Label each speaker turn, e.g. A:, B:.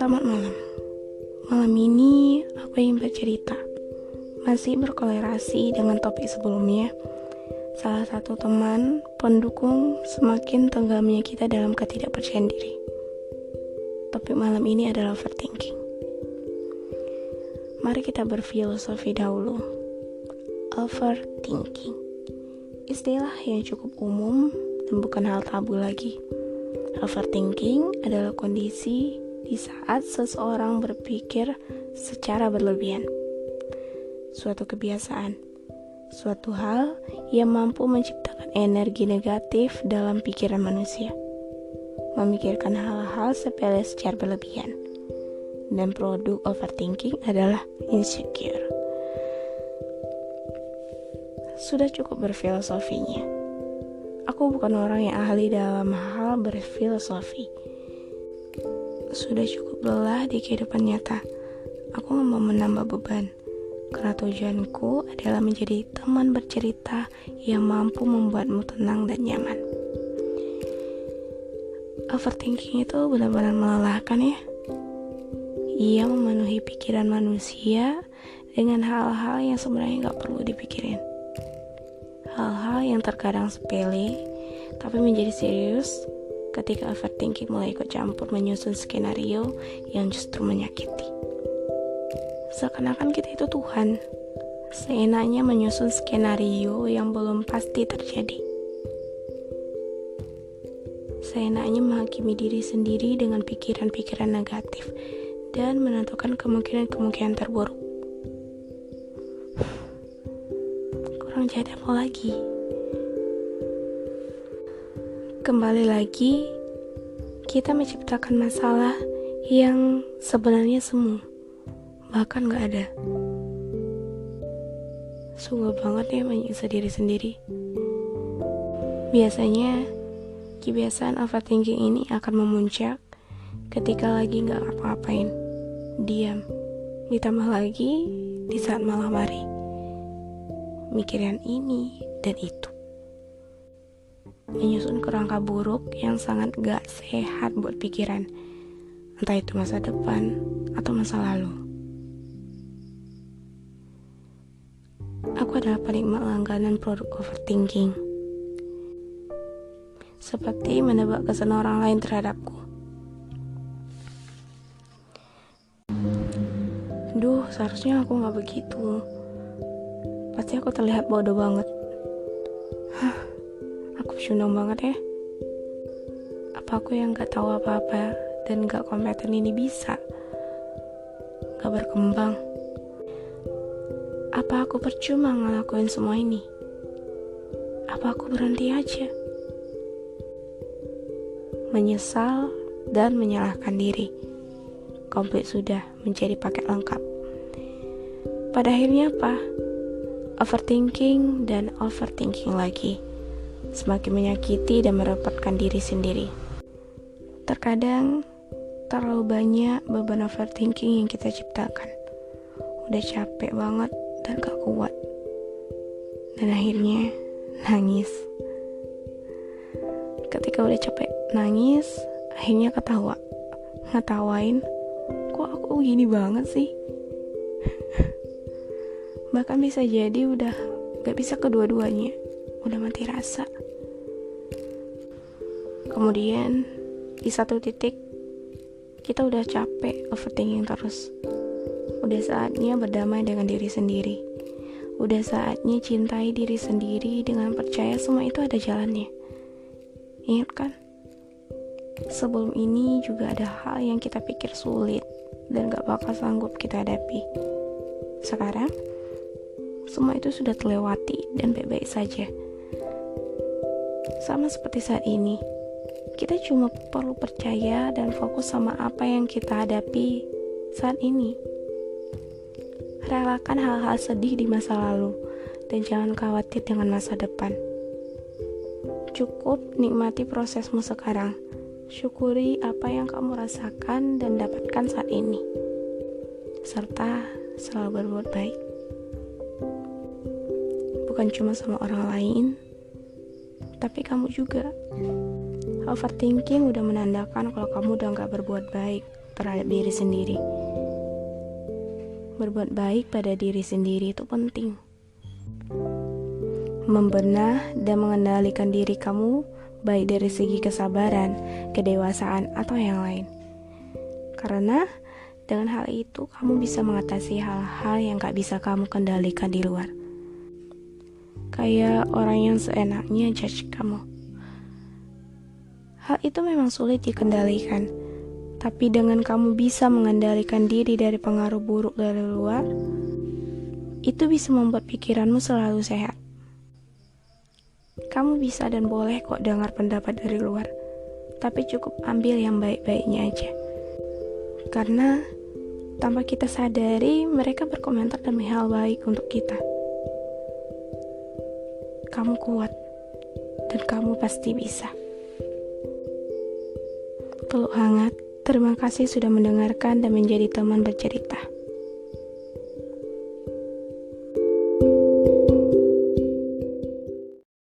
A: Selamat malam. Malam ini aku ingin bercerita. Masih berkolerasi dengan topik sebelumnya. Salah satu teman pendukung semakin tenggelamnya kita dalam ketidakpercayaan diri. Topik malam ini adalah overthinking. Mari kita berfilosofi dahulu. Overthinking, istilah yang cukup umum dan bukan hal tabu lagi. Overthinking adalah kondisi di saat seseorang berpikir secara berlebihan. Suatu kebiasaan, suatu hal yang mampu menciptakan energi negatif dalam pikiran manusia. Memikirkan hal-hal sepele secara berlebihan. Dan produk overthinking adalah insecure. Sudah cukup berfilosofinya. Aku bukan orang yang ahli dalam hal berfilosofi. Sudah cukup lelah di kehidupan nyata. Aku gak mau menambah beban, karena tujuanku adalah menjadi teman bercerita yang mampu membuatmu tenang dan nyaman. Overthinking itu benar-benar melelahkan ya. Ia memenuhi pikiran manusia dengan hal-hal yang sebenarnya gak perlu dipikirin. Hal-hal yang terkadang sepele, tapi menjadi serius ketika overthinking mulai ikut campur menyusun skenario yang justru menyakiti. Seakan-akan kita itu Tuhan, seenaknya menyusun skenario yang belum pasti terjadi. Seenaknya menghakimi diri sendiri dengan pikiran-pikiran negatif dan menentukan kemungkinan-kemungkinan terburuk. Kurang jahat apa lagi? Kembali lagi, kita menciptakan masalah yang sebenarnya semu, bahkan gak ada. Sungguh banget ya menyiksa diri sendiri. Biasanya, kebiasaan overthinking ini akan memuncak ketika lagi gak ngapa-ngapain, diam, ditambah lagi di saat malam hari, mikirin ini dan itu, menyusun kerangka buruk yang sangat gak sehat buat pikiran, entah itu masa depan atau masa lalu. Aku adalah penikmat langganan produk overthinking, seperti menebak kesan orang lain terhadapku. Duh, seharusnya aku gak begitu. Pasti aku terlihat bodoh banget. Aku cundung banget ya. Apa aku yang gak tahu apa-apa dan gak kompeten ini bisa? Gak berkembang? Apa aku percuma ngelakuin semua ini? Apa aku berhenti aja? Menyesal dan menyalahkan diri. Komplit sudah menjadi paket lengkap. Pada akhirnya apa? Overthinking dan overthinking lagi, semakin menyakiti dan merepotkan diri sendiri. Terkadang terlalu banyak beban overthinking yang kita ciptakan. Udah capek banget dan gak kuat. Dan akhirnya nangis. Ketika udah capek nangis, akhirnya ketawa. Ngetawain, kok aku gini banget sih? Bahkan bisa jadi udah gak bisa kedua-duanya, udah mati rasa. Kemudian di satu titik kita udah capek overthinking terus. Udah saatnya berdamai dengan diri sendiri. Udah saatnya cintai diri sendiri dengan percaya semua itu ada jalannya. Ingat kan? Sebelum ini juga ada hal yang kita pikir sulit dan gak bakal sanggup kita hadapi. Sekarang semua itu sudah terlewati dan baik-baik saja. Sama seperti saat ini, kita cuma perlu percaya dan fokus sama apa yang kita hadapi saat ini. Relakan hal-hal sedih di masa lalu dan jangan khawatir dengan masa depan. Cukup nikmati prosesmu sekarang. Syukuri apa yang kamu rasakan dan dapatkan saat ini. Serta selalu berbuat baik. Bukan cuma sama orang lain, tapi kamu juga. Overthinking udah menandakan kalau kamu udah gak berbuat baik. terhadap diri sendiri. Berbuat baik pada diri sendiri itu penting. Membenah dan mengendalikan diri kamu, baik dari segi kesabaran, kedewasaan, atau yang lain. Karena dengan hal itu kamu bisa mengatasi hal-hal yang gak bisa kamu kendalikan di luar. Kayak orang yang seenaknya judge kamu. Hal itu memang sulit dikendalikan, tapi dengan kamu bisa mengendalikan diri dari pengaruh buruk dari luar, itu bisa membuat pikiranmu selalu sehat. Kamu bisa dan boleh kok dengar pendapat dari luar, tapi cukup ambil yang baik-baiknya aja. Karena tanpa kita sadari, mereka berkomentar demi hal baik untuk kita. Kamu kuat, dan kamu pasti bisa. Peluk hangat, terima kasih sudah mendengarkan dan menjadi teman bercerita.